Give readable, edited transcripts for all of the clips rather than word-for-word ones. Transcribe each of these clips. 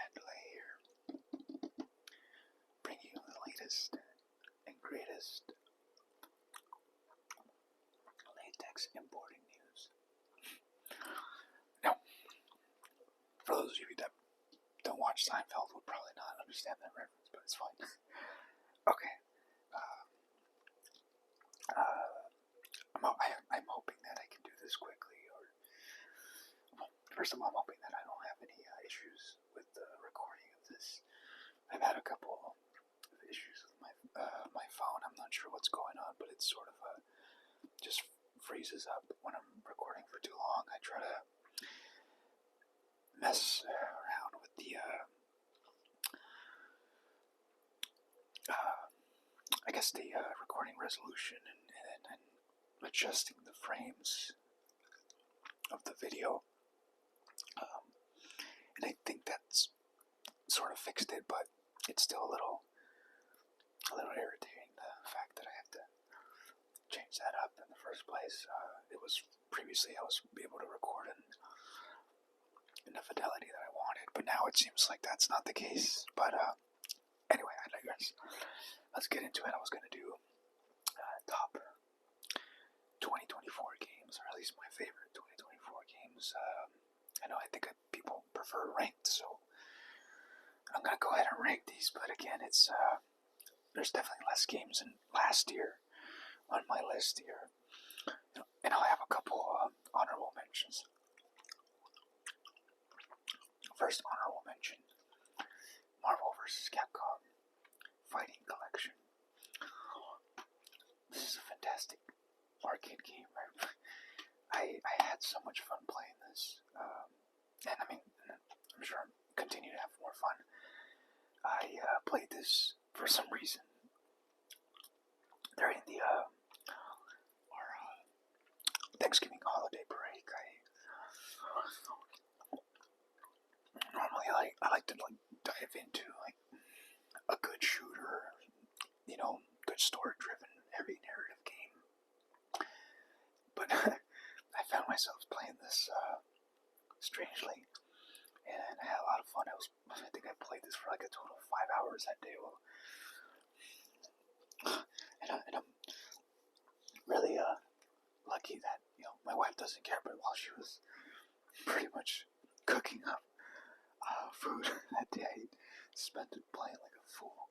Mandalay here, bringing you the latest and greatest latex importing news. Now, for those of you that don't watch Seinfeld will probably not understand that reference, but it's fine. Okay. I'm hoping that I can do this quickly, well, first of all, I'm hoping that I don't have any issues with the recording of this. I've had a couple of issues with my phone. I'm not sure what's going on, but it's sort of just freezes up when I'm recording for too long. I try to mess around with the I guess the recording resolution and adjusting the frames of the video, and I think that's sort of fixed it, but it's still a little irritating, the fact that I have to change that up in the first place. It was previously I was able to record in the fidelity that I wanted, but now it seems like that's not the case. But anyway, I digress. Let's get into it. I was going to do top 2024 games, or at least my favorite 2024 games. I think people prefer ranked, so I'm going to go ahead and rank these, but again, it's there's definitely less games than last year on my list here, and I'll have a couple honorable mentions. First honorable mention, Marvel vs. Capcom Fighting Collection. This is a fantastic arcade game. I had so much fun playing this, and I mean, I'm sure I'm continue to have more fun. I played this for some reason during the our Thanksgiving holiday break. Normally I like to dive into a good shooter, good story-driven, heavy narrative game. But I found myself playing this strangely, and I had a lot of fun. I think I played this for a total of 5 hours that day. And I'm really lucky that my wife doesn't care. But while she was pretty much cooking up food that day, I spent it playing like a fool.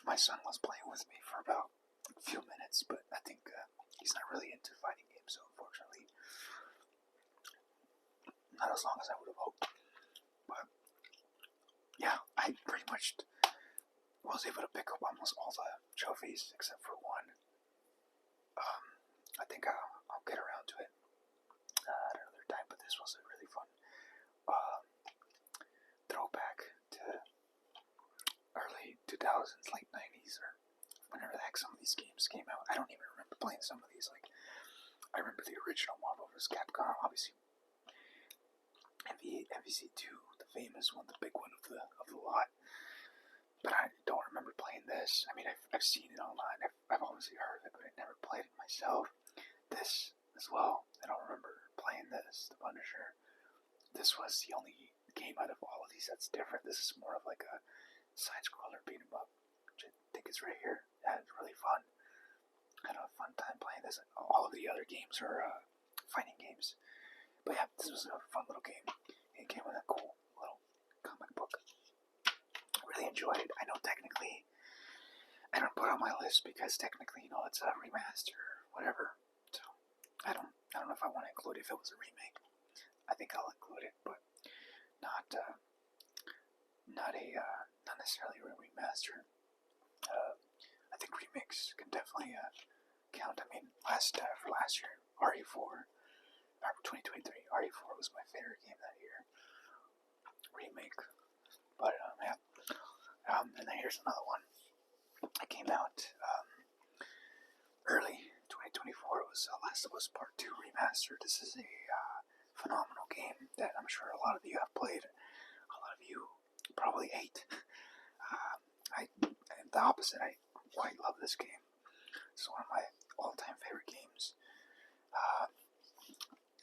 My son was playing with me for about a few minutes, but I think he's not really into fighting games, so unfortunately, not as long as I would have hoped. But yeah, I pretty much was able to pick up almost all the trophies except for one. I think I'll get around to it at another time, but this was a really fun throwback to early 2000s, late 90s, or whenever the heck some of these games came out. I don't even remember playing some of these. I remember the original Marvel vs. Capcom, obviously. MVC2, the famous one, the big one of the lot. But I don't remember playing this. I mean, I've seen it online. I've obviously heard of it, but I never played it myself. This as well. I don't remember playing this, The Punisher. This was the only game out of all of these that's different. This is more of like a side-scroller beat 'em up, which I think is right here. Yeah, it's really fun. I had a fun time playing this. All of the other games are fighting games. But yeah, this was a fun little game. It came with a cool little comic book. I really enjoyed it. I know technically I don't put it on my list because technically, it's a remaster or whatever. So I don't know if I want to include it if it was a remake. I think I'll include it, but not necessarily a remaster. I think remakes can definitely count. I mean, for last year, RE4, or 2023, RE4 was my favorite game that year. Remake, but yeah. And then here's another one. It came out early 2024. It was Last of Us Part 2 Remastered. This is a phenomenal game that I'm sure a lot of you have played. A lot of you probably hate. I'm the opposite. I quite love this game. It's one of my all-time favorite games.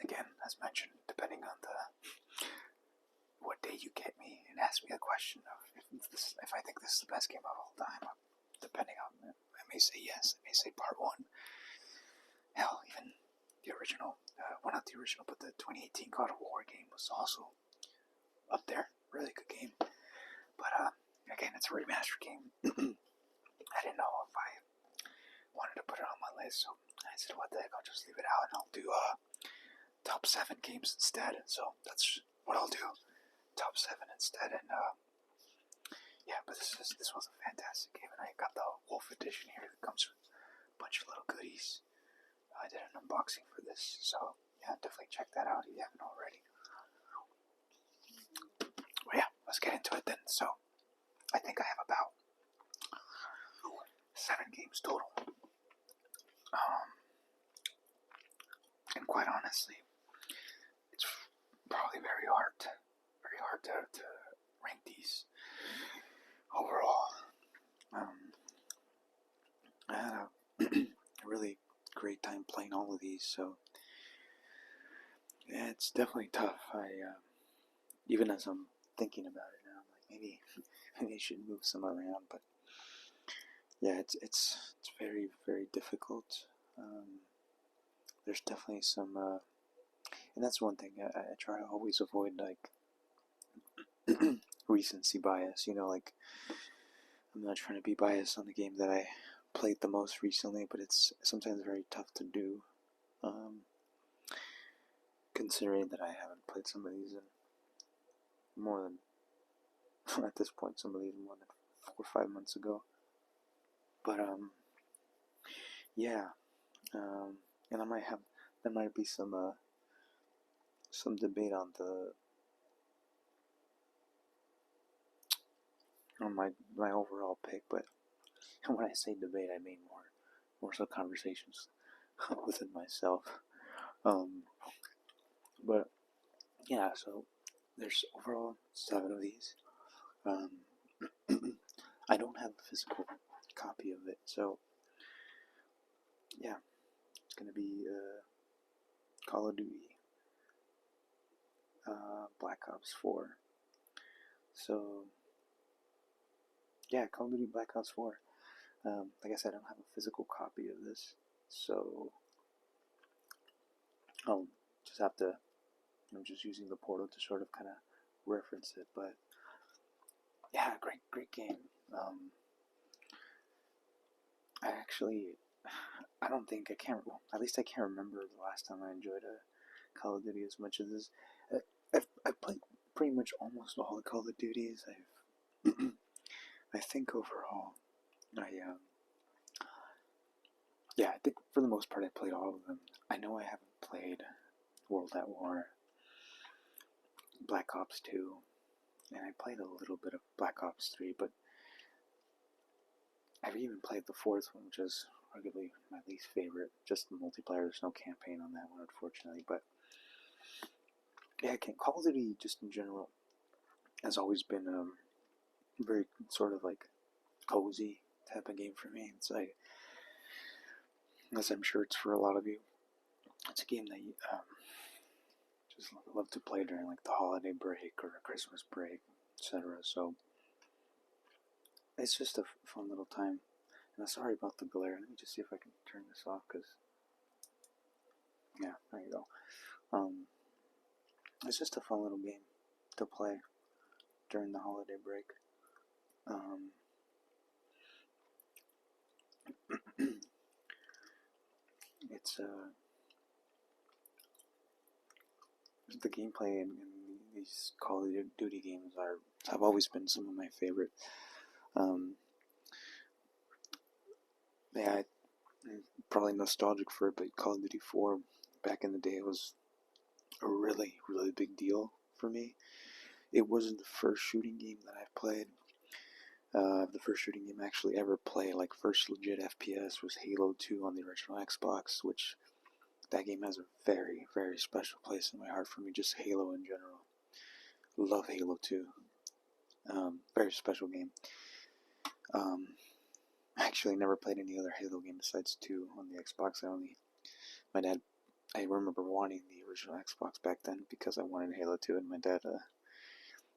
Again, as mentioned, depending on this is the best game of all time. Depending on, I may say yes, I may say part one. Hell, even the original, well, not the original, but the 2018 God of War game was also up there. Really good game. But again, it's a remastered game. I didn't know if I wanted to put it on my list, so I said, what the heck, I'll just leave it out and I'll do top 7 games instead. So that's what I'll do. Top 7 instead. And yeah, but this was a fantastic game, and I got the Wolf Edition here that comes with a bunch of little goodies. I did an unboxing for this, so yeah, definitely check that out if you haven't already. Well, yeah, let's get into it then. So I think I have about 7 games total. And quite honestly, it's probably very hard to rank these overall. I had a really great time playing all of these, so yeah, it's definitely tough. Even as I'm thinking about it now, I'm like, maybe I should move some around, but yeah, it's very, very difficult. There's definitely some, and that's one thing I try to always avoid, like recency bias. Like I'm not trying to be biased on the game that I played the most recently, but it's sometimes very tough to do, considering that I haven't played some of these in more than at this point, some of these more than 4 or 5 months ago. But yeah, and there might be some debate on my overall pick, but when I say debate, I mean more so conversations within myself. But yeah, so there's overall 7 of these. I don't have a physical copy of it, so yeah, it's gonna be Call of Duty, Black Ops 4. So yeah, Call of Duty Black Ops 4. Like I said, I don't have a physical copy of this, so I'll just have to, just using the portal to sort of kind of reference it. But yeah, great game. I don't think I can't. Well, at least I can't remember the last time I enjoyed a Call of Duty as much as this. I've played pretty much almost all the Call of Duties. I think overall, I think for the most part I played all of them. I know I haven't played World at War, Black Ops 2, and I played a little bit of Black Ops 3, but I've even played the 4th one, which is arguably my least favorite. Just the multiplayer. There's no campaign on that one, unfortunately. But yeah, Call of Duty, just in general, has always been very sort of like cozy type of game for me. It's like, as I'm sure it's for a lot of you, it's a game that you just love to play during like the holiday break or a Christmas break, etc. So it's just a fun little time. And I'm sorry about the glare. Let me just see if I can turn this off, because yeah, there you go. It's just a fun little game to play during the holiday break. It's the gameplay in these Call of Duty games have always been some of my favorite. Yeah, I'm probably nostalgic for it, but Call of Duty 4 back in the day was a really, really big deal for me. It wasn't the first shooting game that I've played. The first shooting game I actually ever played, like first legit FPS, was Halo 2 on the original Xbox, which that game has a very, very special place in my heart for me, just Halo in general. Love Halo 2. Very special game. I actually never played any other Halo game besides 2 on the Xbox. I remember wanting the original Xbox back then because I wanted Halo 2, and my dad,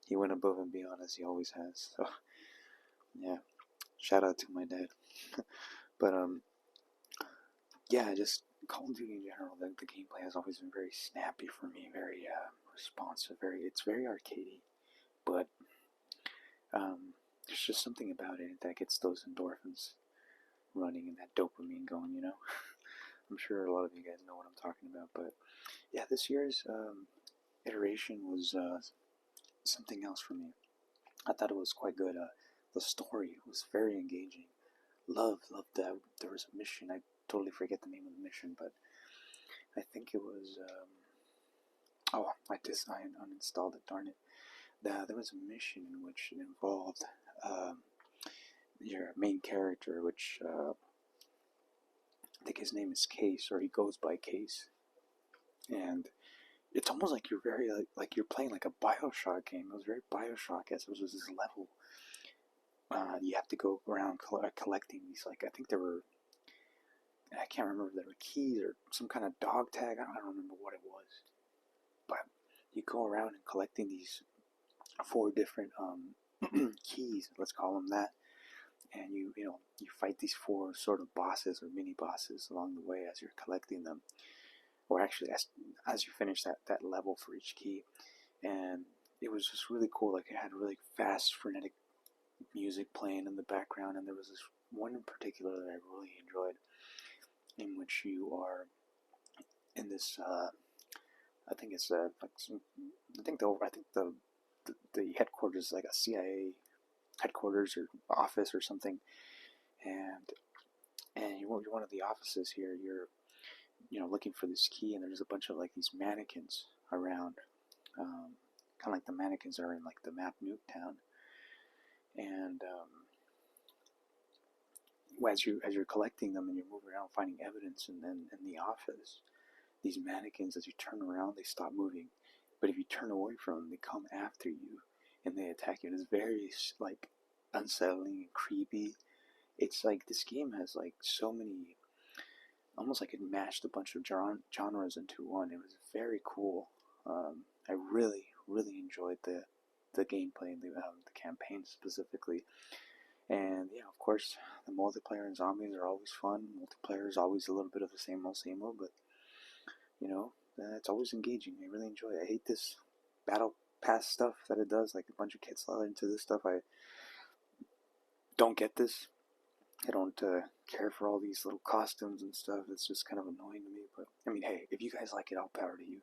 he went above and beyond, as he always has. So Yeah, shout out to my dad. But yeah, just Call of Duty in general. The gameplay has always been very snappy for me, very responsive. It's very arcadey, but there's just something about it that gets those endorphins running and that dopamine going. I'm sure a lot of you guys know what I'm talking about, but yeah, this year's iteration was something else for me. I thought it was quite good. The story was very engaging. Loved that there was a mission. I totally forget the name of the mission, but I think it was. Oh, I uninstalled it. Darn it. There was a mission in which it involved your main character, which I think his name is Case, or he goes by Case, and it's almost like you're very like you're playing like a Bioshock game. It was very Bioshock as it was this level. You have to go around collecting these, like, I think there were, I can't remember if there were keys or some kind of dog tag. I don't remember what it was, but you go around and collecting these 4 different keys, let's call them that, and you fight these 4 sort of bosses or mini bosses along the way as you're collecting them, or actually as you finish that level for each key. And it was just really cool. Like, it had really fast, frenetic music playing in the background, and there was this one in particular that I really enjoyed, in which you are in this. I think it's like I think the headquarters is like a CIA headquarters or office or something, and you're one of the offices here. You're looking for this key, and there's a bunch of like these mannequins around, kind of like the mannequins are in like the map Nuketown, and as you're collecting them and you're moving around finding evidence, and then in the office, these mannequins, as you turn around, they stop moving, but if you turn away from them, they come after you and they attack you. And it's very like unsettling and creepy. It's like this game has like so many, almost like it mashed a bunch of genres into one. It was very cool. I really enjoyed the gameplay and the campaign specifically. And yeah, of course, the multiplayer and zombies are always fun. Multiplayer is always a little bit of the same old, but it's always engaging. I really enjoy it. I hate this battle pass stuff that it does. Like, a bunch of kids are into this stuff. I don't get this. I don't care for all these little costumes and stuff. It's just kind of annoying to me. But I mean, hey, if you guys like it, all power to you.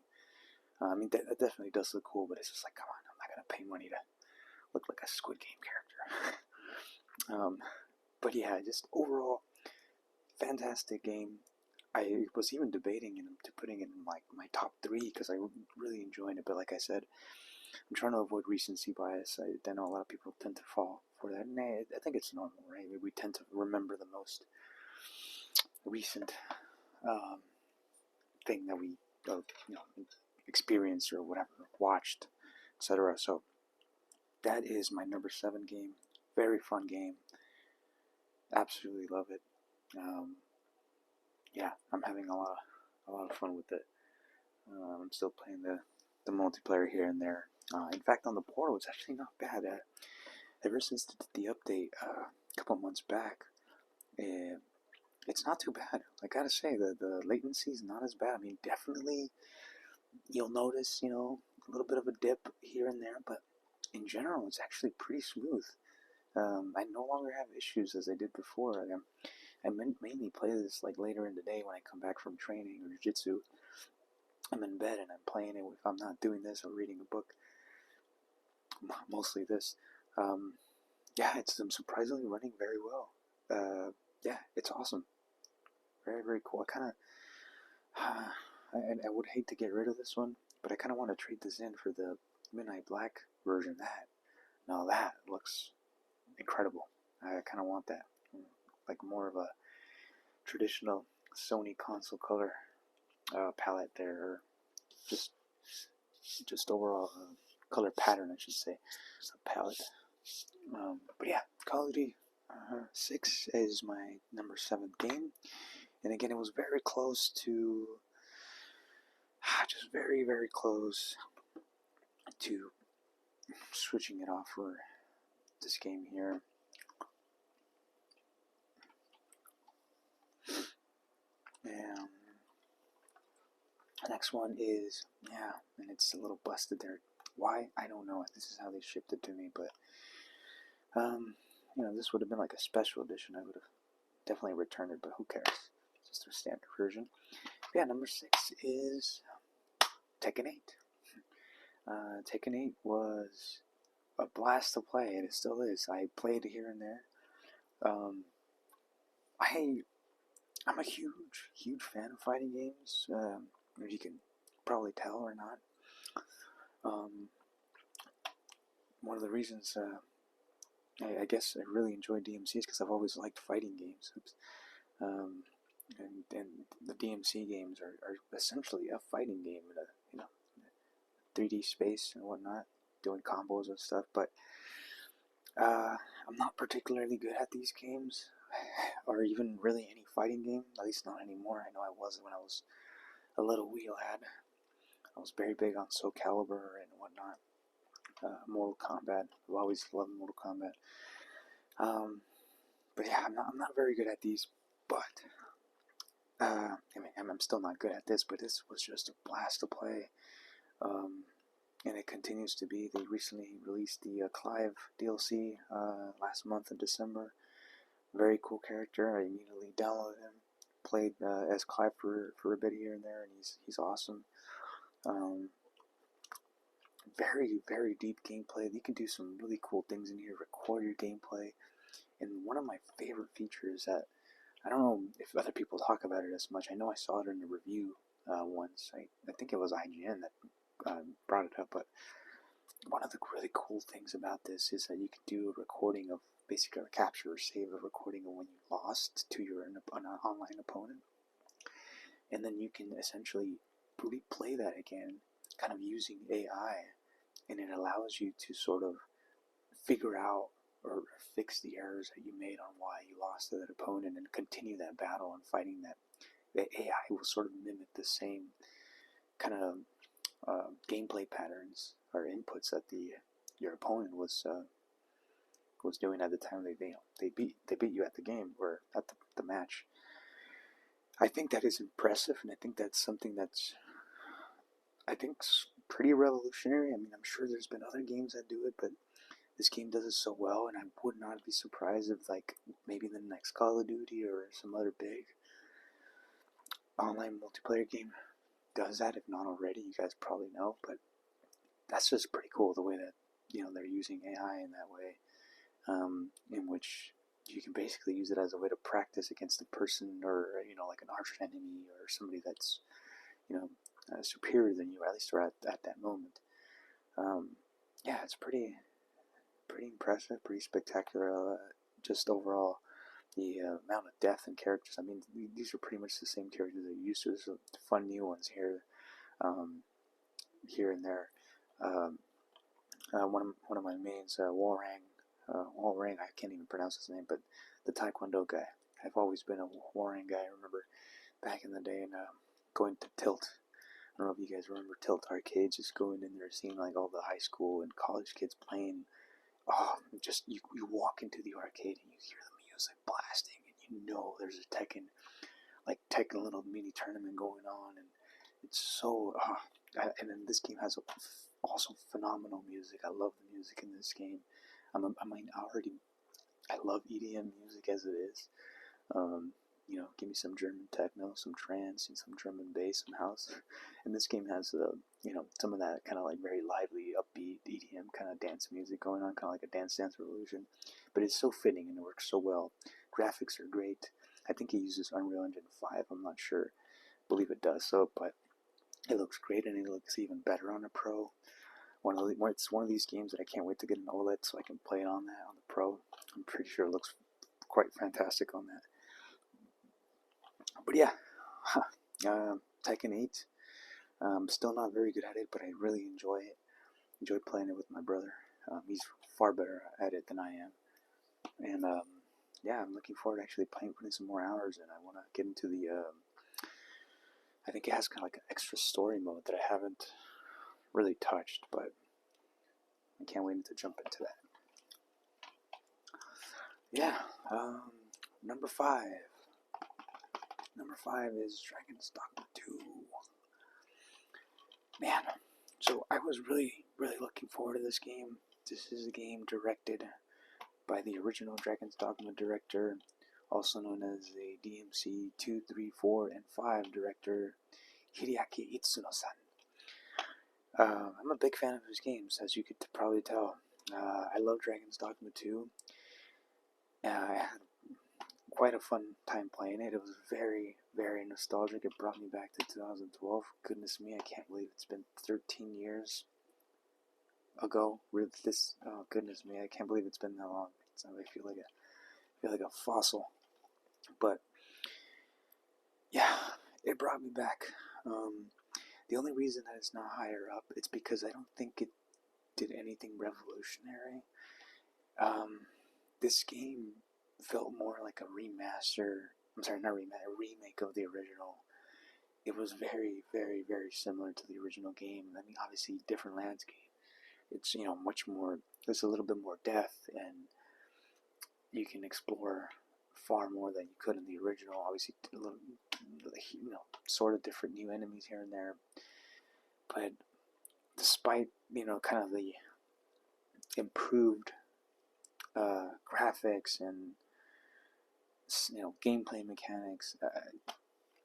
I mean, that definitely does look cool, but it's just like, come on, I'm not gonna pay money to look like a Squid Game character. But yeah, just overall, fantastic game. I was even debating to putting it in like my top 3 because I really enjoyed it. But like I said, I'm trying to avoid recency bias. I know a lot of people tend to fall for that. And I think it's normal, right? We tend to remember the most recent um, thing that we experienced or whatever, watched, etc. So that is my number 7 game. Very fun game. Absolutely love it. Yeah, I'm having a lot of fun with it. I'm still playing the multiplayer here and there. In fact, on the Portal, it's actually not bad. Ever since the update a couple months back, it's not too bad. I gotta say, the latency is not as bad. I mean, definitely you'll notice, a little bit of a dip here and there, but in general, it's actually pretty smooth. I no longer have issues as I did before. I mainly play this like later in the day when I come back from training or jiu-jitsu. I'm in bed and I'm playing it if I'm not doing this or reading a book. Mostly this. Yeah, I'm surprisingly running very well. Yeah, it's awesome. Very, very cool. I would hate to get rid of this one, but I kind of want to trade this in for the Midnight Black version. That looks incredible. I kind of want that. Like more of a traditional Sony console color palette there, or just overall color pattern, I should say, palette. But yeah, Call of Duty 6 is my number 7 game, and again, it was very close to, just very, very close to switching it off for this game here. The next one is, yeah, and it's a little busted there. Why? I don't know. This is how they shipped it to me, but, this would have been like a special edition. I would have definitely returned it, but who cares? It's just their standard version. But yeah, number 6 is Tekken 8. Tekken 8 was a blast to play, and it still is. I played here and there. I'm a huge fan of fighting games. As you can probably tell or not. One of the reasons I guess I really enjoy DMC is because I've always liked fighting games. And the DMC games are essentially a fighting game in a 3D space and whatnot, doing combos and stuff. But I'm not particularly good at these games, or even really any fighting game. At least not anymore. I know I was when I was a little wee lad. I was very big on Soul Calibur and whatnot. Mortal Kombat. I've always loved Mortal Kombat. But yeah, I'm not very good at these. But I'm still not good at this. But this was just a blast to play. And it continues to be. They recently released the Clive DLC last month in December. Very cool character. I immediately downloaded him, played as Clive for a bit here and there, and he's awesome. Very deep gameplay. You can do some really cool things in here. Record your gameplay, and one of my favorite features that I don't know if other people talk about it as much. I know I saw it in a review once. I think it was IGN that brought it up, but one of the really cool things about this is that you can do a recording of basically a capture or save a recording of when you lost to an online opponent, and then you can essentially replay that again, kind of using AI, and it allows you to sort of figure out or fix the errors that you made on why you lost to that opponent and continue that battle and fighting that. The AI will sort of mimic the same kind of gameplay patterns or inputs that your opponent was doing at the time they beat you at the game or at the match. I think that is impressive, and I think that's something that's pretty revolutionary. I mean, I'm sure there's been other games that do it, but this game does it so well, and I would not be surprised if maybe the next Call of Duty or some other big online multiplayer game does that. If not already, you guys probably know, but that's just pretty cool the way that they're using AI in that way, in which you can basically use it as a way to practice against a person or like an arch enemy or somebody that's superior than you, or at least at that moment. Yeah, it's pretty impressive, pretty spectacular. Just overall, the amount of depth and characters. I mean, these are pretty much the same characters that you're used to. There's some fun new ones here, here and there. One of my mains, Warang. I can't even pronounce his name, but the Taekwondo guy. I've always been a Warang guy. I remember back in the day and going to Tilt. I don't know if you guys remember Tilt arcades, just going in there, seeing like all the high school and college kids playing. Oh, just you walk into the arcade and you hear the music blasting, and there's a Tekken little mini tournament going on, and it's so. And then this game has also phenomenal music. I love the music in this game. I love EDM music as it is. Give me some German techno, some trance, and some drum and bass, some house. And this game has, some of that kind of like very lively, upbeat EDM kind of dance music going on, kind of like a Dance Dance Revolution. But it's so fitting and it works so well. Graphics are great. I think it uses Unreal Engine 5. I'm not sure. I believe it does so, but it looks great, and it looks even better on a Pro. It's one of these games that I can't wait to get an OLED so I can play it on the Pro. I'm pretty sure it looks quite fantastic on that. But yeah, Tekken 8. Still not very good at it, but I really enjoy it. Enjoy playing it with my brother. He's far better at it than I am. And yeah, I'm looking forward to actually putting some more hours in. I want to get into the. I think it has kind of like an extra story mode that I haven't really touched, but I can't wait to jump into that. Yeah, number 5. Number 5 is Dragon's Dogma 2. Man, so I was really looking forward to this game. This is a game directed by the original Dragon's Dogma director, also known as the DMC 2, 3, 4, and 5 director, Hideaki Itsuno-san. I'm a big fan of his games, as you could probably tell. I love Dragon's Dogma 2. I had quite a fun time playing it. It was very nostalgic. It brought me back to 2012. Goodness me, I can't believe it's been 13 years ago. Oh goodness me, I can't believe it's been that long. I feel like a fossil. But yeah, it brought me back. The only reason that it's not higher up, it's because I don't think it did anything revolutionary. This game felt more like a remaster. I'm sorry, not remaster, a remake of the original. It was very similar to the original game. I mean, obviously, different landscape. It's much more. There's a little bit more depth, and you can explore far more than you could in the original. Obviously, a little, sort of different new enemies here and there. But despite kind of the improved graphics and gameplay mechanics,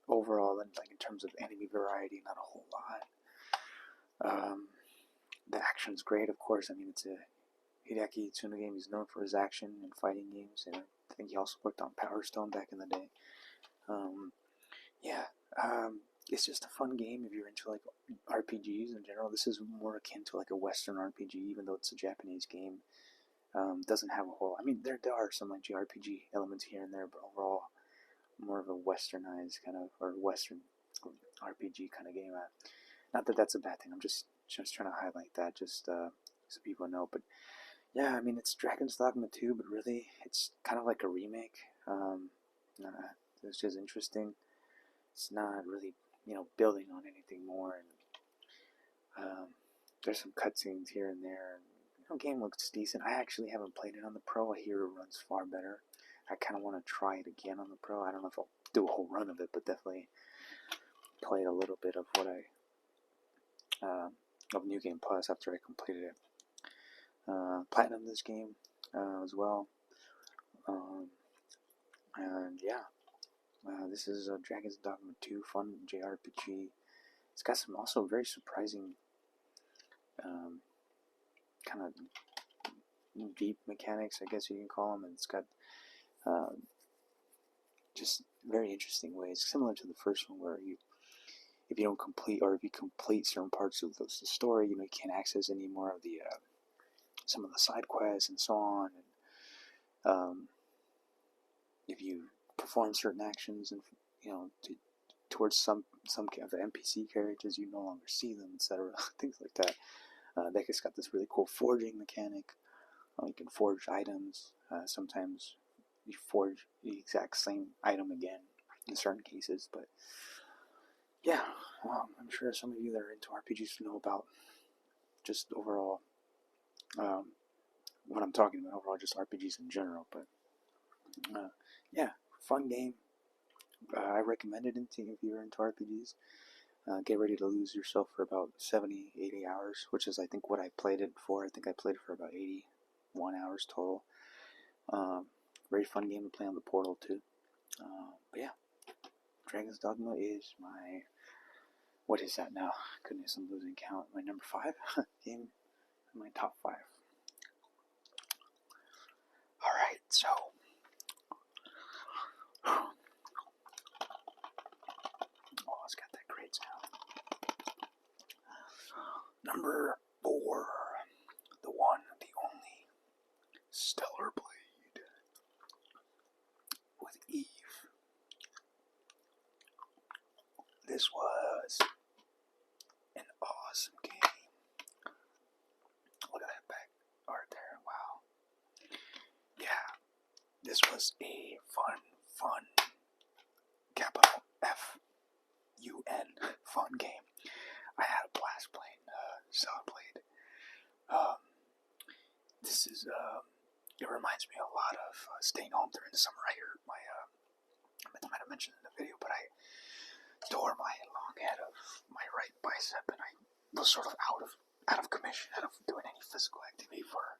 overall, and like in terms of enemy variety, not a whole lot. The action's great, of course. I mean, it's a Hideaki Itsuno game. He's known for his action and fighting games, and I think he also worked on Power Stone back in the day. It's just a fun game if you're into like RPGs in general. This is more akin to like a Western RPG, even though it's a Japanese game. Doesn't have a whole. I mean, there are some like JRPG elements here and there, but overall, more of a Westernized kind of or Western RPG kind of game. Not that that's a bad thing. I'm just trying to highlight that, just so people know. But yeah, I mean, it's Dragon's Dogma 2, but really, it's kind of like a remake. It's just interesting. It's not really, building on anything more. And there's some cutscenes here and there. And, game looks decent. I actually haven't played it on the Pro. I hear it runs far better. I kind of want to try it again on the Pro. I don't know if I'll do a whole run of it, but definitely play a little bit of what of New Game Plus after I completed it. Platinum this game as well. And yeah, this is Dragon's Dogma 2 fun JRPG. It's got some also very surprising kind of deep mechanics, I guess you can call them, and it's got just very interesting ways, similar to the first one, where if you don't complete, or if you complete certain parts of the story, you can't access any more of the some of the side quests and so on. And if you perform certain actions and towards some of the NPC characters, you no longer see them, etc. Things like that. It's got this really cool forging mechanic. You can forge items. Sometimes you forge the exact same item again in certain cases. But yeah, I'm sure some of you that are into RPGs know about just overall what I'm talking about. Overall, just RPGs in general. But yeah, fun game. I recommend it if you're into RPGs. Get ready to lose yourself for about 70, 80 hours, which is I think what I played it for. I think I played it for about 81 hours total. Very fun game to play on the Portal too. But yeah, Dragon's Dogma is my, what is that now? Goodness, I'm losing count. My number 5 game in my top 5. Alright, so it's got that great sound. Number 4, the one, the only, Stellar Blade with Eve. This was an awesome game. Look at that back art there, wow. Yeah, this was a fun, capital F-U-N, fun game. I had a blast playing Stellar Blade. This is, it reminds me a lot of staying home during the summer. I hurt my, I might have mentioned in the video, but I tore my long head of my right bicep, and I was sort of out of commission, out of doing any physical activity for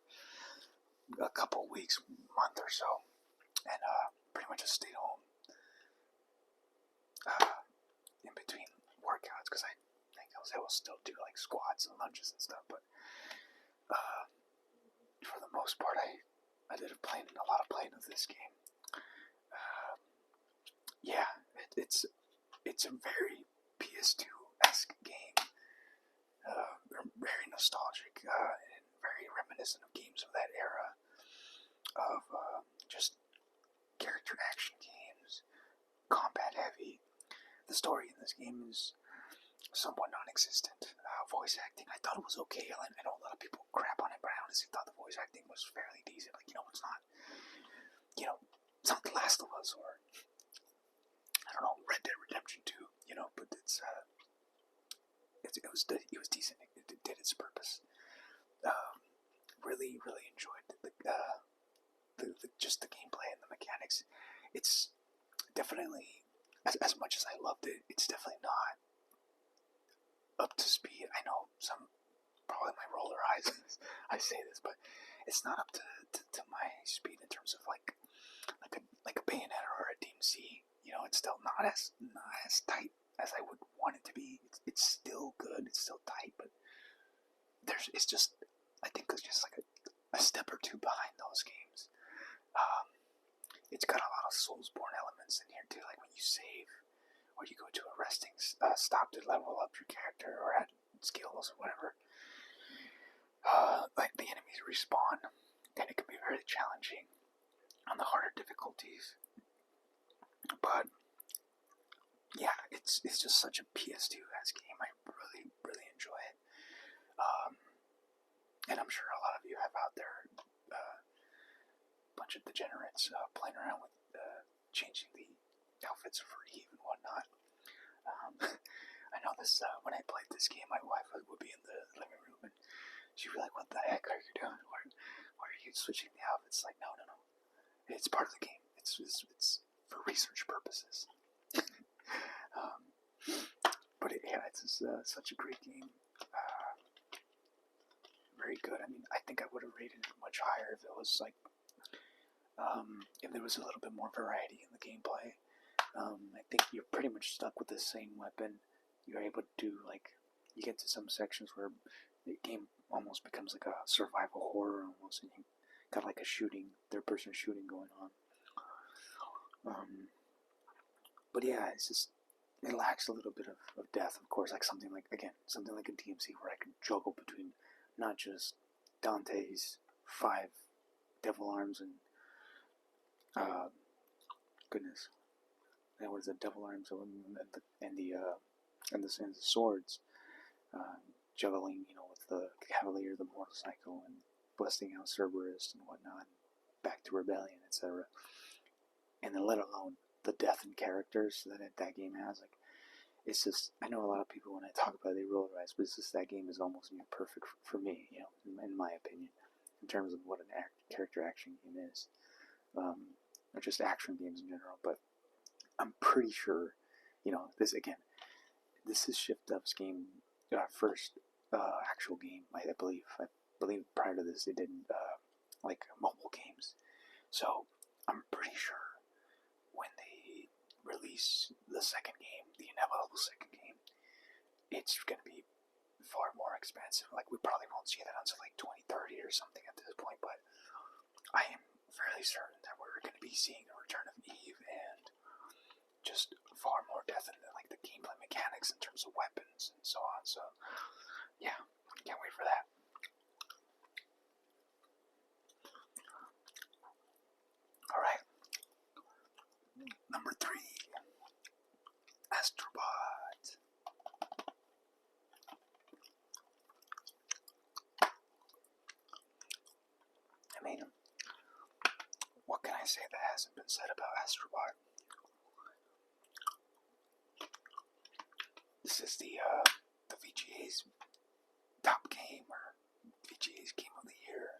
a couple weeks, month or so, and pretty much just stayed home in between workouts because I think I was able to still do like squats and lunges and stuff, but for the most part, I did a lot of playing of this game. Yeah, it's a very PS2-esque game, very nostalgic and very reminiscent of games of that era of just character action games, combat heavy. The story in this game is somewhat non-existent. Voice acting, I thought it was okay. I know a lot of people crap on it, but I honestly thought the voice acting was fairly decent. Like, it's not, it's not The Last of Us or, I don't know, Red Dead Redemption 2, but it was decent. It did its purpose. Really, really enjoyed just the gameplay and the mechanics. It's definitely, as much as I loved it, it's definitely not up to speed. I know some probably might roll their eyes as I say this, but it's not up to my speed in terms of like a Bayonetta or a DMC. It's still not as tight as I would want it to be. It's still good. It's still tight, but it's just, I think it's just like a step or two behind those games. It's got a lot of Soulsborne elements in here too, like when you save, or you go to a resting stop to level up your character or add skills or whatever. Like the enemies respawn, and it can be very challenging on the harder difficulties. But yeah, it's just such a PS2-esque game. I really, really enjoy it. And I'm sure a lot of you have out there a bunch of degenerates playing around with changing the outfits for Eve and whatnot. I know this, when I played this game, my wife would be in the living room and she'd be like, "What the heck are you doing? Why are you switching the outfits?" Like, no. It's part of the game. It's for research purposes. But it's such a great game. Very good. I mean, I think I would have rated it much higher if it was like, if there was a little bit more variety in the gameplay. I think you're pretty much stuck with the same weapon. You're able to do, like, you get to some sections where the game almost becomes like a survival horror almost, and you got like a third-person shooting going on. But yeah, it lacks a little bit of depth, of course, like something like a DMC where I can juggle between not just Dante's 5 devil arms and what is it, devil arms and the swords, juggling, with the Cavalier, the motorcycle, and busting out Cerberus and whatnot, back to Rebellion, etc. And then let alone the depth in characters that game has. Like, it's just, I know a lot of people when I talk about it, they roll their eyes, but it's just that game is almost perfect for me, in my opinion, in terms of what an character action game is, or just action games in general. But I'm pretty sure, this is Shift Up's game, first actual game. I believe prior to this they did like mobile games. So I'm pretty sure when they release the second game, the inevitable second game, it's going to be far more expensive. Like, we probably won't see that until like 2030 or something at this point, but I am fairly certain that we're going to be seeing a return of Eve and just far more depth in like the gameplay mechanics in terms of weapons and so on. So yeah, can't wait for that. Alright, number 3, Astrobot. I mean, what can I say that hasn't been said about Astrobot? This is the VGA's top game, or VGA's Game of the Year.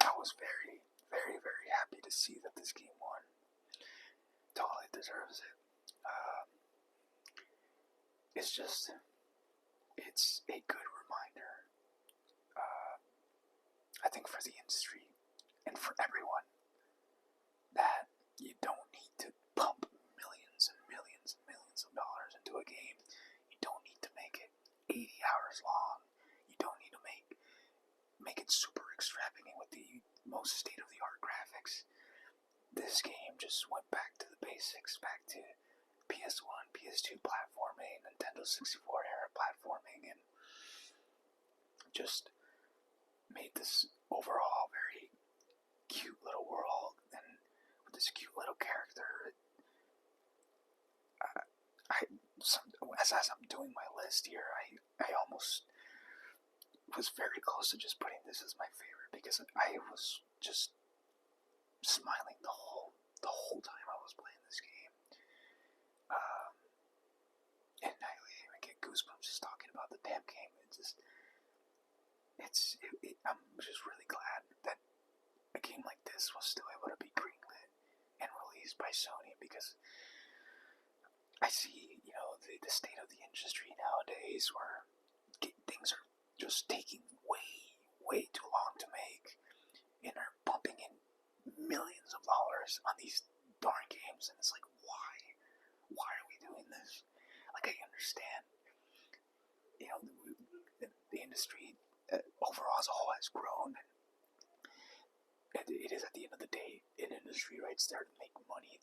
I was very, very, very happy to see that this game won. Totally deserves it. It's it's a good reminder, I think, for the industry and for everyone, that you don't need to pump millions and millions and millions of dollars into a game. You don't need to make it 80 hours long. You don't need to make it super extravagant with the most state-of-the-art graphics. This game just went back to the basics, back to PS1, PS2 platforming, Nintendo 64 era platforming, and just made this overall very cute little world, and with this cute little character. As I'm doing my list here, I almost was very close to just putting this as my favorite, because I was just smiling the whole time I was playing this game. And I even get goosebumps just talking about the damn game. I'm just really glad that a game like this was still able to be greenlit and released by Sony, because I see, the state of the industry nowadays, where things are just taking way too long to make, and are pumping in millions of dollars on these darn games, and it's like, why? Why are we doing this? Like, I understand, the industry overall as a whole has grown. It is, at the end of the day, an industry, right? It's there to make money.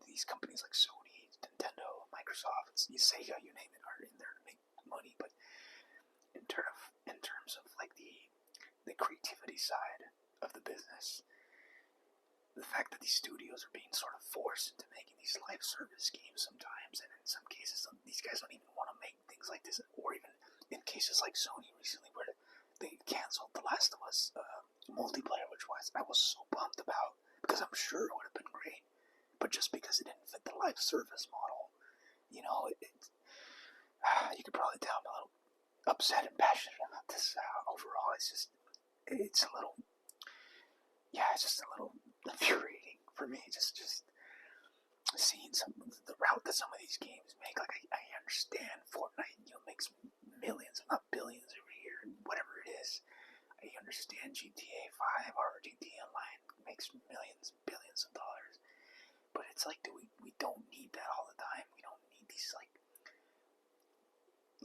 These companies like Sony, Nintendo, Microsoft, Sega, you name it, are in there to make money. But in terms of like the creativity side of the business, the fact that these studios are being sort of forced into making these live service games sometimes, and in some cases these guys don't even want to make things like this, or even in cases like Sony recently, where they canceled The Last of Us multiplayer, which I was so bummed about, because I'm sure it would have been great, but just because it didn't fit the live service model, you could probably tell I'm a little upset and passionate about this overall. It's just a little infuriating for me. Just seeing the route that some of these games make. Like, I understand Fortnite, makes millions, if not billions, every year, whatever it is. I understand GTA 5 or GTA Online makes millions, billions of dollars. But it's like, we don't need that all the time. We don't need these, like,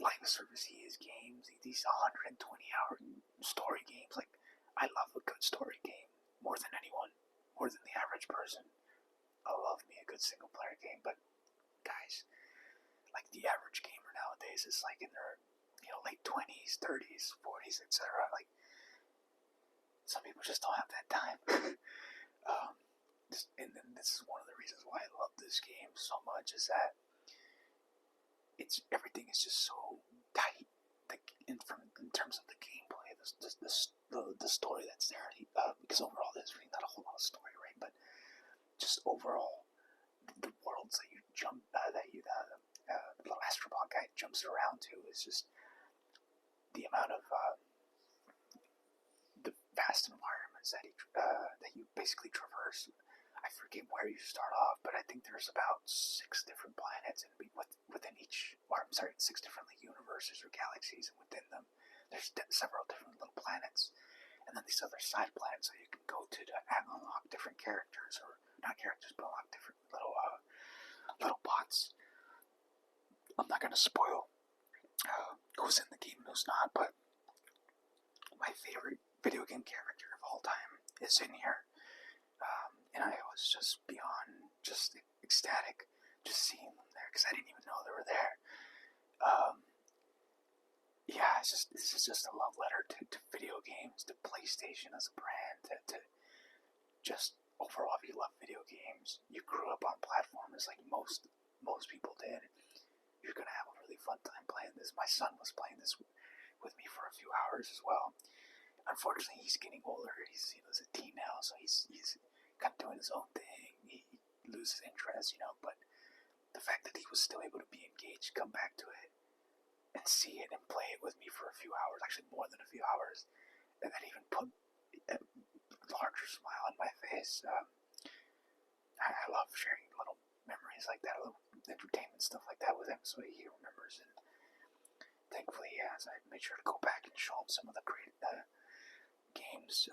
live service games, these 120-hour story games. Like, I love a good story game more than anyone, more than the average person. I love me a good single-player game, but guys, like, the average gamer nowadays is like in their late 20s, 30s, 40s, etc. Like, some people just don't have that time. And then this is one of the reasons why I love this game so much, is that everything is just so tight. In terms of the gameplay, the story that's there, because overall there's really not a whole lot of story, right? But just overall, the worlds that you jump, the little Astrobot guy jumps around to, is just the amount of the vast environments that you basically traverse. I forget where you start off, but I think there's about 6 different planets, and within each, or I'm sorry, 6 different universes or galaxies, and within them, there's several different little planets, and then these other side planets that you can go to unlock different characters, or not characters, but unlock different little bots. I'm not gonna spoil who's in the game and who's not, but my favorite video game character of all time is in here. And I was just beyond just ecstatic just seeing them there, because I didn't even know they were there. This is just a love letter to video games, to PlayStation as a brand, to just overall, if you love video games, you grew up on platformers like most people did, you're gonna have a really fun time playing this. My son was playing this with me for a few hours as well. Unfortunately, he's getting older. He's a teen now, so he's kind of doing his own thing. He loses interest, but the fact that he was still able to be engaged, come back to it, and see it and play it with me for a few hours, actually more than a few hours, and that even put a larger smile on my face. I love sharing little memories like that, little entertainment stuff like that with him, so he remembers it. thankfully, yes, I made sure to go back and show him some of the great games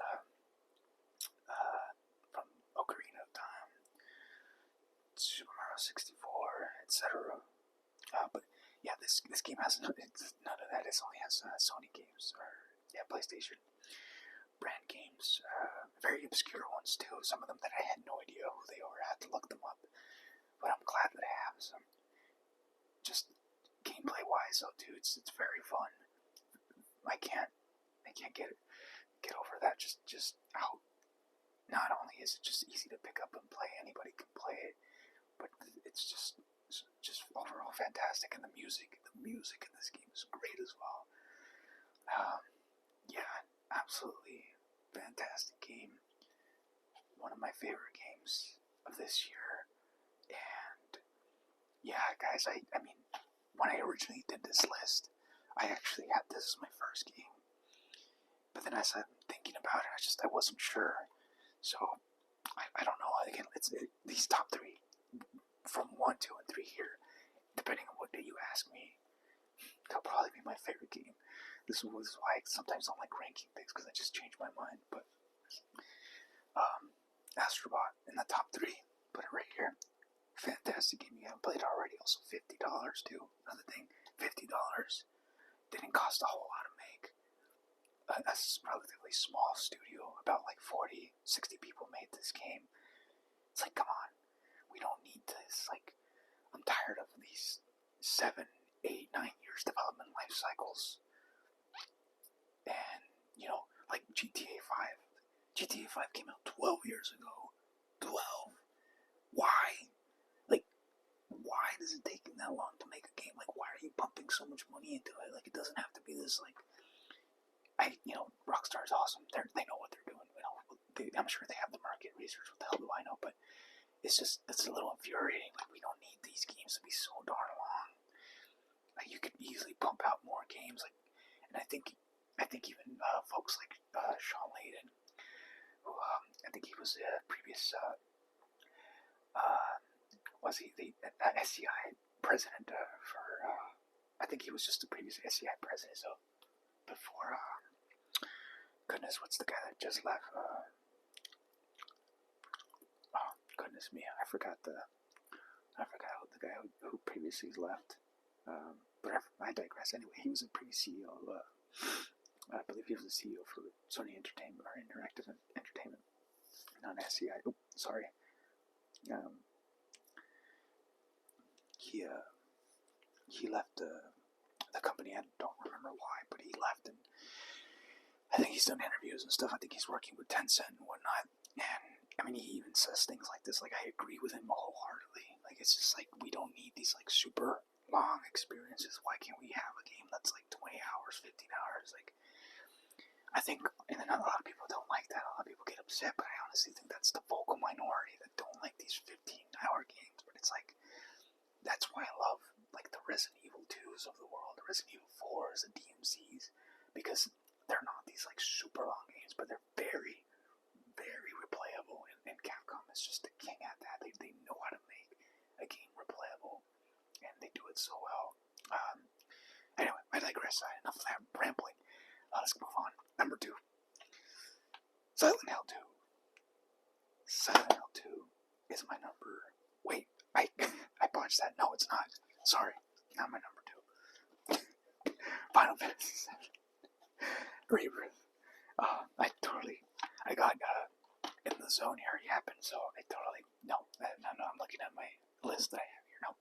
from Ocarina of Time, Super Mario 64, etc. But yeah, this game has none of that. It only has Sony games or PlayStation brand games, very obscure ones too. Some of them that I had no idea who they were. I had to look them up, but I'm glad that I have some. Just gameplay wise, though, too, it's very fun. I can't get over that. Just how not only is it just easy to pick up and play, anybody can play it, but it's just overall fantastic. And the music in this game is great as well. Yeah, absolutely fantastic game. One of my favorite games of this year. And yeah, guys, I mean, when I originally did this list, I actually had this as my first game. But then as I'm thinking about it, I wasn't sure. So I don't know. Again, these top three from 1, 2, and 3 here, depending on what day you ask me, they'll probably be my favorite game. This is why I sometimes don't like ranking things, because I just change my mind. But Astrobot in the top 3, put it right here. Fantastic game. You haven't played it already. Also $50 too. Another thing, $50. Didn't cost a whole lot to make. A relatively small studio, about like 40, 60 people made this game. It's like, come on, we don't need this. Like, I'm tired of these 7, 8, 9 years development life cycles. And, like GTA 5. GTA 5 came out 12 years ago. 12. Why? Like, why does it take that long to make a game? Like, why are you pumping so much money into it? Like, it doesn't have to be this, like, Rockstar's awesome. They know what they're doing. I'm sure they have the market research. What the hell do I know? But it's a little infuriating. Like, we don't need these games to be so darn long. Like, you could easily pump out more games. Like, and I think even folks like Sean Layden, who I think he was a previous was he the SCI president for? I think he was just the previous SCI president. So before. Goodness, what's the guy that just left? Oh, goodness me, I forgot the guy who previously left. But I digress. Anyway, he was a previous CEO of, I believe he was the CEO for Sony Entertainment, or Interactive Entertainment, not SCI. Oh, sorry. He left the company. I don't remember why, but he left, and I think he's done interviews and stuff. I think he's working with Tencent and whatnot. And I mean, he even says things like this. Like, I agree with him wholeheartedly. Like, it's just like, we don't need these like super long experiences. Why can't we have a game that's like 20 hours, 15 hours? Like, I think, and then a lot of people don't like that. A lot of people get upset, but I honestly think that's the vocal minority that don't like these 15-hour games. But it's like, that's why I love like the Resident Evil 2s of the world, the Resident Evil 4s, the DMCs, because they're not these like super long games, but they're very, very replayable. And Capcom is just the king at that. They know how to make a game replayable, and they do it so well. Anyway, I digress. Enough of that rambling. Let's move on. Number 2, Silent Hill 2. Silent Hill 2 is my number. Wait, I botched that. No, it's not. Sorry, not my number 2. Final Fantasy 7. Rebirth. I got in the zone here yapping, so no, I'm looking at my list that I have here. No.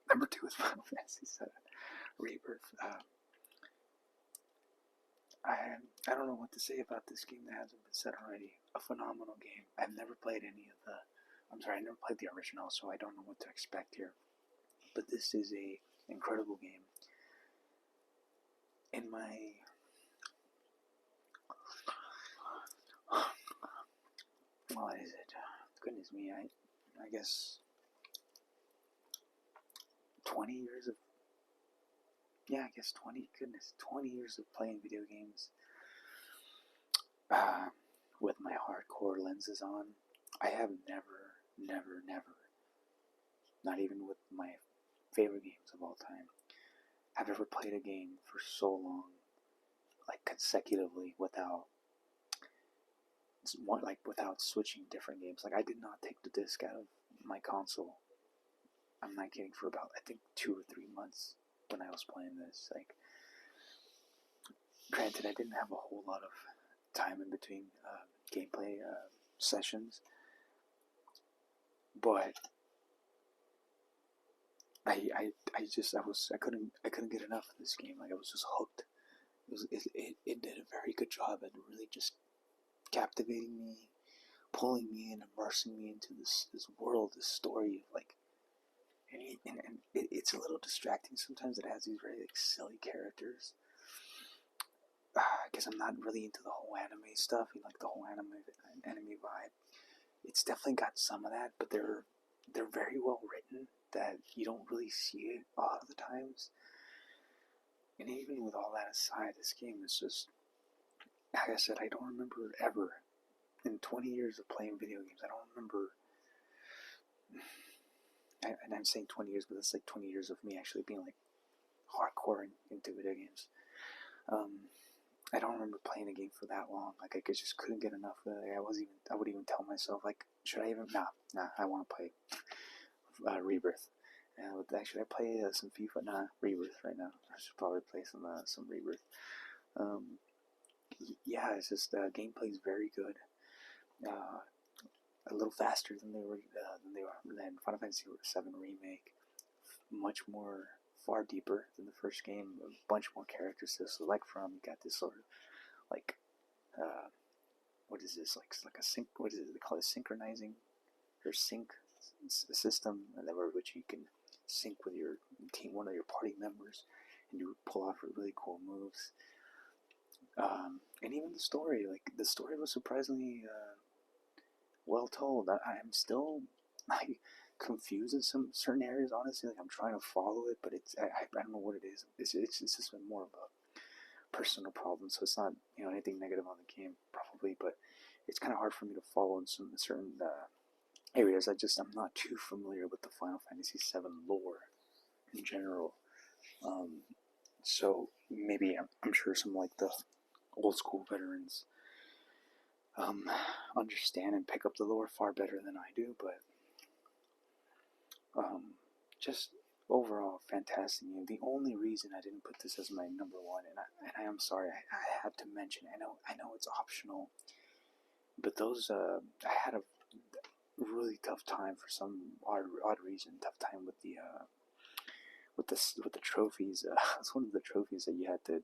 Number 2 is Final Fantasy 7. Rebirth. I don't know what to say about this game that hasn't been said already. A phenomenal game. I've never played I never played the original, so I don't know what to expect here. But this is a incredible game. In my what is it? Goodness me, I guess 20 years of 20 years of playing video games with my hardcore lenses on. I have never, not even with my favorite games of all time, I've never played a game for so long, like consecutively, without switching different games. Like I did not take the disc out of my console. I'm not kidding, for about I think 2 or 3 months when I was playing this. Like, granted, I didn't have a whole lot of time in between gameplay sessions, but I couldn't get enough of this game. Like I was just hooked. It did a very good job at really just captivating me, pulling me in, immersing me into this world, this story of like, and it's a little distracting sometimes. It has these very like silly characters. Because I'm not really into the whole anime stuff, like the whole anime vibe. It's definitely got some of that, but they're very well written that you don't really see it a lot of the times. And even with all that aside, this game is just, like I said, I don't remember ever in 20 years of playing video games. I don't remember. And I'm saying 20 years, but it's like 20 years of me actually being like hardcore into video games. I don't remember playing a game for that long. Like I just couldn't get enough of it. I would even tell myself like, should I even? Nah. I want to play Rebirth. And should I play some FIFA? Nah, Rebirth right now. I should probably play some Rebirth. Yeah, it's just gameplay is very good. A little faster than they were than Final Fantasy VII Remake. Much more, far deeper than the first game. A bunch more characters to select from. You got this sort of like what is this, like a sync? What is it? They call it synchronizing or sync system, and which you can sync with your team, one of your party members, and you pull off really cool moves. And even the story, like the story was surprisingly well told. I'm still like confused in some certain areas. Honestly, like I'm trying to follow it, but I don't know what it is. It's just been more of a personal problem. So it's not anything negative on the game probably, but it's kind of hard for me to follow in some certain areas. I'm not too familiar with the Final Fantasy VII lore in general. So maybe I'm sure some like the old school veterans understand and pick up the lore far better than I do, but just overall fantastic game. The only reason I didn't put this as my number one, and I am sorry, I had to mention. I know it's optional, but those I had a really tough time for some odd reason. Tough time with the trophies. It's one of the trophies that you had to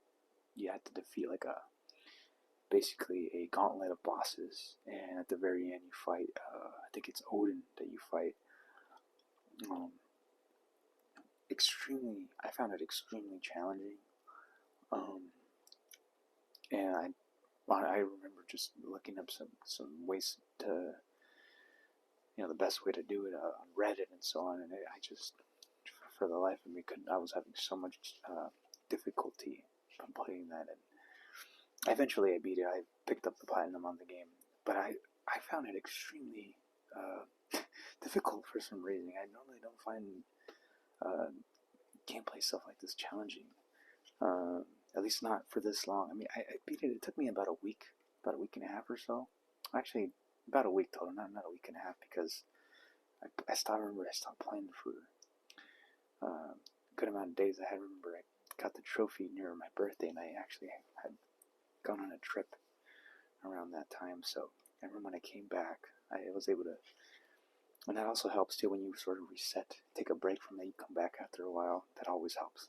defeat like basically a gauntlet of bosses, and at the very end you fight. I think it's Odin that you fight. I found it extremely challenging, and I remember just looking up some ways to, the best way to do it on Reddit and so on, and I just, for the life of me, I was having so much difficulty completing that, and eventually I beat it. I picked up the platinum on the game, but I found it extremely difficult for some reason. I normally don't find gameplay stuff like this challenging, at least not for this long. I mean, I beat it. It took me about a week and a half or so. Actually, about a week total, not a week and a half, because I stopped playing for a good amount of days. I remember I got the trophy near my birthday, and I actually had gone on a trip around that time. So I remember when I came back, I was able to. And that also helps too when you sort of reset, take a break from that. You come back after a while. That always helps.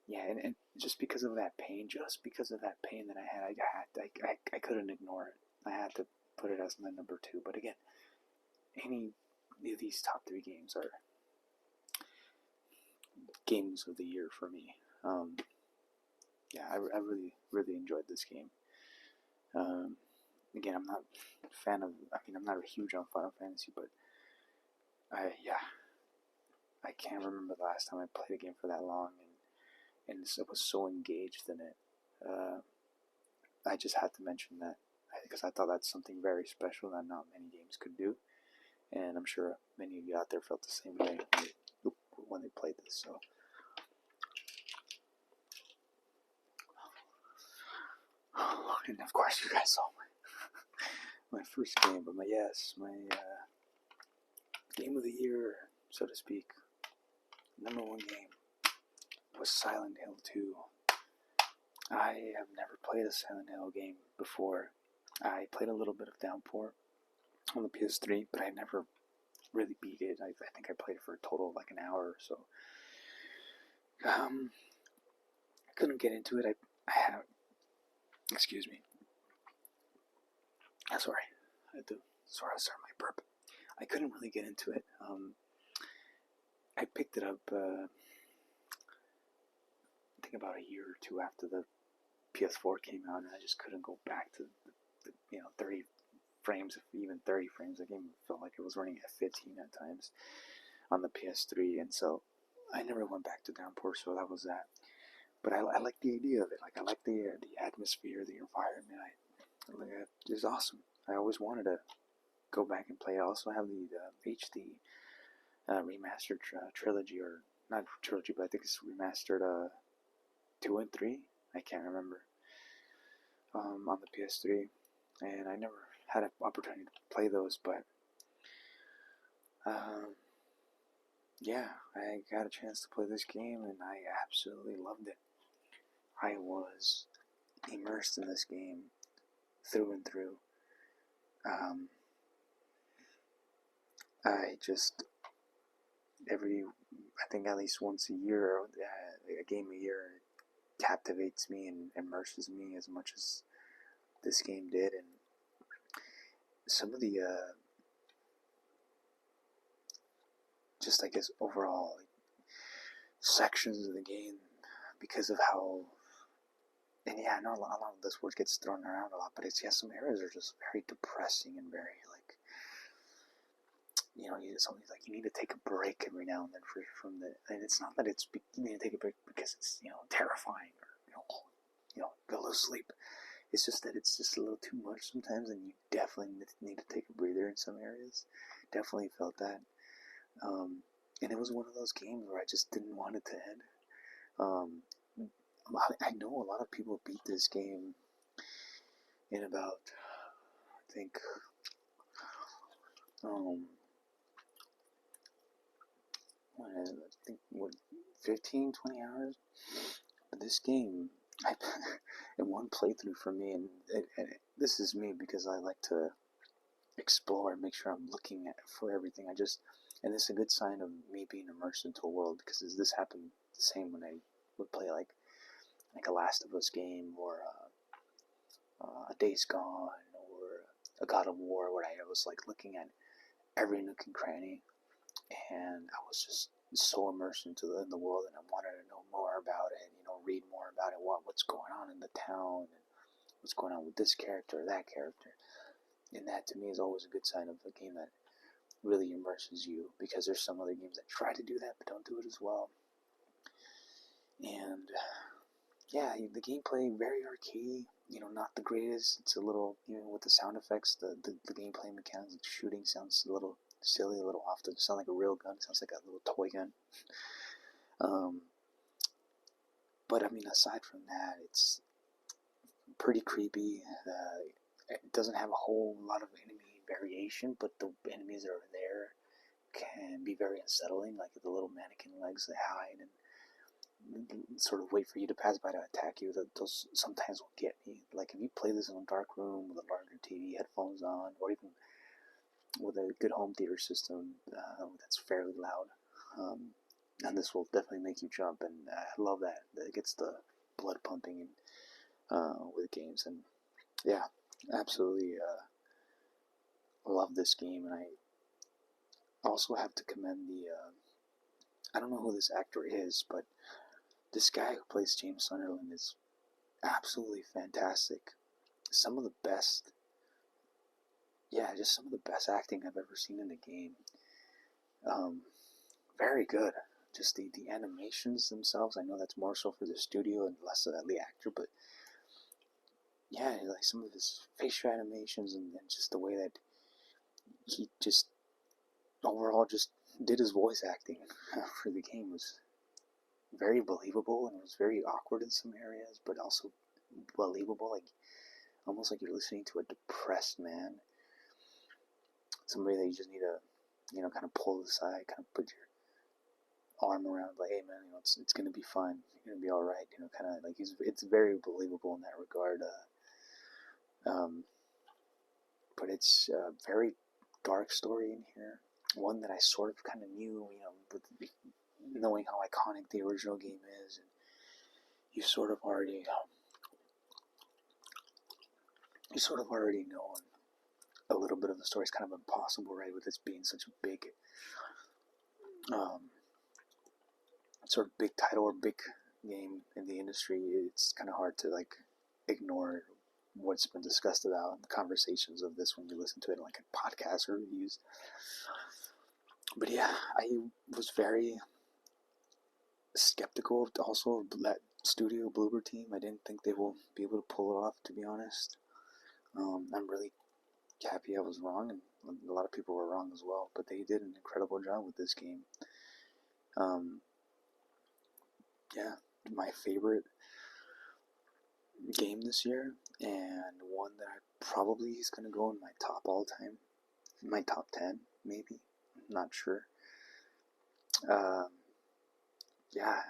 Yeah, and just because of that pain, that I had, I couldn't ignore it. I had to put it as my number two. But again, any of these top three games are games of the year for me. Yeah, I really enjoyed this game. Again, I'm not a fan of. I'm not huge on Final Fantasy, but I can't remember the last time I played a game for that long, and I was so engaged in it. I just had to mention that because I thought that's something very special that not many games could do, and I'm sure many of you out there felt the same way when they played this. So And of course, you guys saw my first game, but my game of the year, so to speak, number one game was Silent Hill 2. I have never played a Silent Hill game before. I played a little bit of Downpour on the PS3, but I never really beat it. I think I played it for a total of like an hour or so. I couldn't get into it. I have, excuse me. Sorry. I had to sort of start my burp. I couldn't really get into it. I picked it up, I think about a year or two after the PS4 came out, and I just couldn't go back to the 30 frames, even 30 frames. The game felt like it was running at 15 at times on the PS3, and so I never went back to Downpour, so that was that. But I like the idea of it. Like, I like the atmosphere, the environment. It was awesome. I always wanted to go back and play it. I also have the HD remastered trilogy, or not trilogy, but I think it's remastered 2 and 3. I can't remember. On the PS3, and I never had an opportunity to play those, but yeah, I got a chance to play this game, and I absolutely loved it. I was immersed in this game through and through. I think at least once a year, a game a year, captivates me and immerses me as much as this game did. And some of the just, I guess, overall sections of the game, because of how, and yeah, I know a lot of this word gets thrown around a lot, but some areas are just very depressing and very, like, something like you need to take a break every now and then from the, and it's not that you need to take a break because it's, terrifying, or, go to sleep. It's just that it's just a little too much sometimes, and you definitely need to take a breather in some areas. Definitely felt that. And it was one of those games where I just didn't want it to end. I know a lot of people beat this game in about, I think, 15, 20 hours. But this game, in one playthrough for me, and this is me because I like to explore and make sure I'm looking for everything. And this is a good sign of me being immersed into a world, because this happened the same when I would play like a Last of Us game, or a Days Gone, or a God of War, where I was like looking at every nook and cranny, and I was just so immersed in the world, and I wanted to know more about it, read more about it, what's going on in the town, and what's going on with this character or that character. And that, to me, is always a good sign of a game that really immerses you, because there's some other games that try to do that but don't do it as well. And yeah, the gameplay, very arcadey, not the greatest. It's a little, with the sound effects, the gameplay mechanics, the shooting sounds a little silly, a little off. Doesn't sound like a real gun. It sounds like a little toy gun. But I mean, aside from that, it's pretty creepy. It doesn't have a whole lot of enemy variation, but the enemies that are there can be very unsettling, like the little mannequin legs that hide and sort of wait for you to pass by to attack you. Those sometimes will get me. Like, if you play this in a dark room with a larger TV, headphones on, or even with a good home theater system that's fairly loud, and this will definitely make you jump. And I love that. It gets the blood pumping with games. And yeah, absolutely love this game. And I also have to commend I don't know who this actor is, but this guy who plays James Sunderland is absolutely fantastic. Some of the best acting I've ever seen in a game. Very good. Just the animations themselves, I know that's more so for the studio and less of the actor, but yeah, like some of his facial animations, and just the way that he just overall just did his voice acting for the game was very believable, and it was very awkward in some areas, but also believable. Like, almost like you're listening to a depressed man, somebody that you just need to, kind of pull aside, kind of put your arm around, like, hey man, it's gonna be fine, you're gonna be all right, kind of like it's very believable in that regard. But it's a very dark story in here, one that I sort of kind of knew, with knowing how iconic the original game is, and you sort of already know a little bit of the story. Is kind of impossible, right, with this being such a big, sort of big title or big game in the industry. It's kind of hard to like ignore what's been discussed about in the conversations of this when you listen to it like in podcasts or reviews. But yeah, I was very skeptical also of that studio Bloober team. I didn't think they will be able to pull it off, to be honest. I'm really happy I was wrong, and a lot of people were wrong as well, but they did an incredible job with this game. Yeah, my favorite game this year, and one that I probably is going to go in my top all time, my top 10 maybe, I'm not sure. Yeah,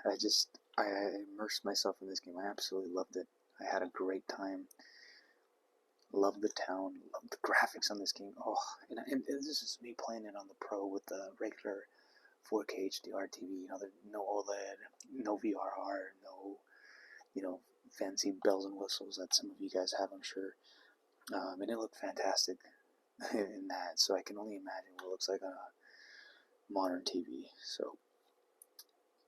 I immersed myself in this game. I absolutely loved it. I had a great time. Loved the town. Loved the graphics on this game. Oh, and this is me playing it on the Pro with the regular 4K HDR TV. There's no OLED, no VRR, no, fancy bells and whistles that some of you guys have, I'm sure. And it looked fantastic in that. So I can only imagine what it looks like on a modern TV. So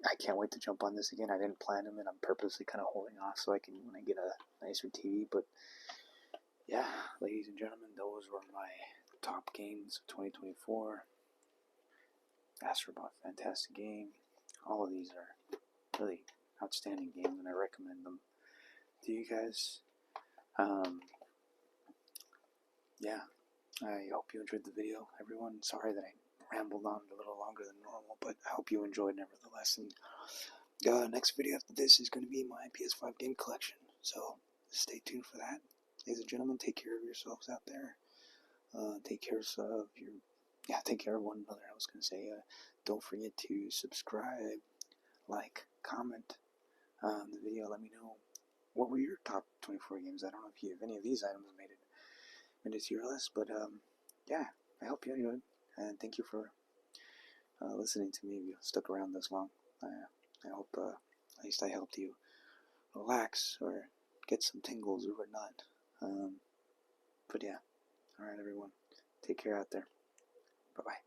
I can't wait to jump on this again. I didn't plan them, and I'm purposely kind of holding off so I can when I get a nicer TV. But yeah, ladies and gentlemen, those were my top games of 2024. Astrobot, fantastic game. All of these are really outstanding games, and I recommend them to you guys. Yeah, I hope you enjoyed the video, everyone. Sorry that I rambled on a little longer than normal, but I hope you enjoyed nevertheless. And next video after this is going to be my PS5 game collection, so stay tuned for that. Ladies and gentlemen, take care of yourselves out there. Take care of one another. I was going to say, don't forget to subscribe, like, comment on the video. Let me know what were your top 24 games. I don't know if any of these items made it to your list, but yeah, I hope you enjoyed, and thank you for listening to me. If you stuck around this long, I hope at least I helped you relax or get some tingles or whatnot. But yeah, alright everyone, take care out there. Bye bye.